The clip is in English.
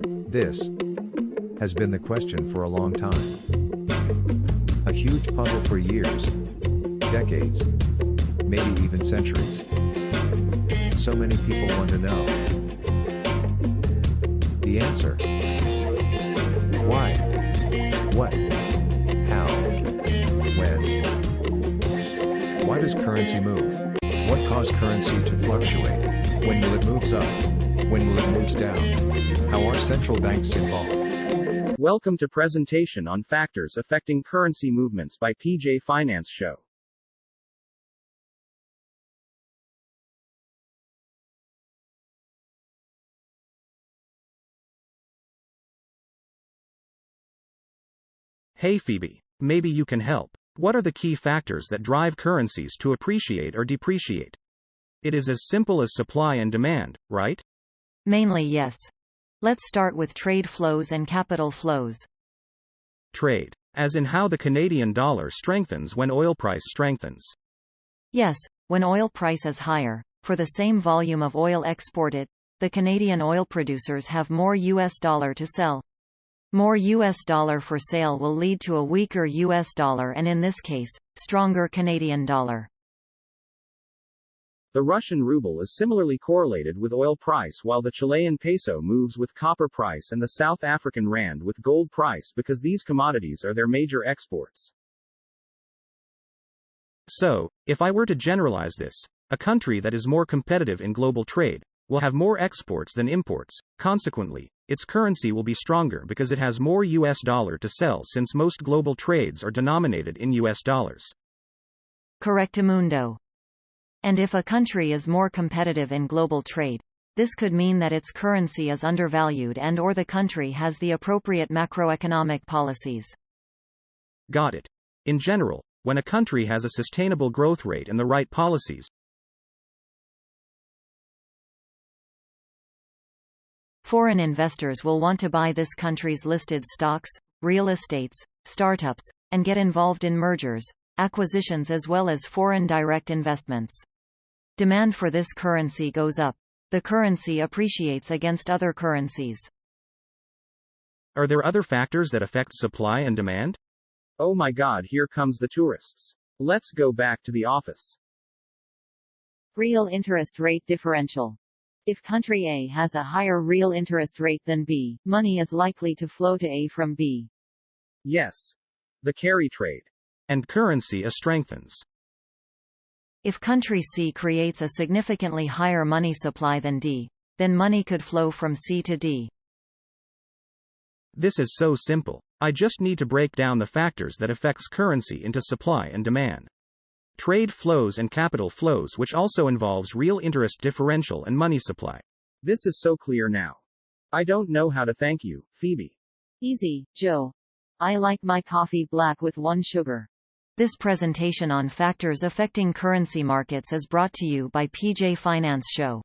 This has been the question for a long time. A huge puzzle for years, decades, maybe even centuries. So many people want to know the answer. Why? What? How? When? Why does currency move? What causes currency to fluctuate? When will it moves up? When will it moves down? How are central banks involved? Welcome to presentation on factors affecting currency movements by PJ Finance Show. Hey Phoebe, maybe you can help. What are the key factors that drive currencies to appreciate or depreciate? It is as simple as supply and demand, right? Mainly yes. Let's start with trade flows and capital flows. Trade, as in how the Canadian dollar strengthens when oil price strengthens. Yes, when oil price is higher, for the same volume of oil exported, the Canadian oil producers have more US dollar to sell. More US dollar for sale will lead to a weaker US dollar and in this case, stronger Canadian dollar. The Russian ruble is similarly correlated with oil price while the Chilean peso moves with copper price and the South African rand with gold price because these commodities are their major exports. So, if I were to generalize this, a country that is more competitive in global trade will have more exports than imports. Consequently, its currency will be stronger because it has more US dollar to sell since most global trades are denominated in US dollars. Correctamundo. And if a country is more competitive in global trade, this could mean that its currency is undervalued and/or the country has the appropriate macroeconomic policies. Got it. In general, when a country has a sustainable growth rate and the right policies, foreign investors will want to buy this country's listed stocks, real estates, startups, and get involved in mergers, acquisitions as well as foreign direct investments. Demand for this currency goes up. The currency appreciates against other currencies. Are there other factors that affect supply and demand? Oh my God, here comes the tourists. Let's go back to the office. Real interest rate differential. If country A has a higher real interest rate than B, money is likely to flow to A from B. Yes. The carry trade. And currency strengthens. If country C creates a significantly higher money supply than D, then money could flow from C to D. This is so simple. I just need to break down the factors that affects currency into supply and demand. Trade flows and capital flows, which also involves real interest differential and money supply. This is so clear now. I don't know how to thank you, Phoebe. Easy, Joe. I like my coffee black with 1 sugar. This presentation on factors affecting currency markets is brought to you by PJ Finance Show.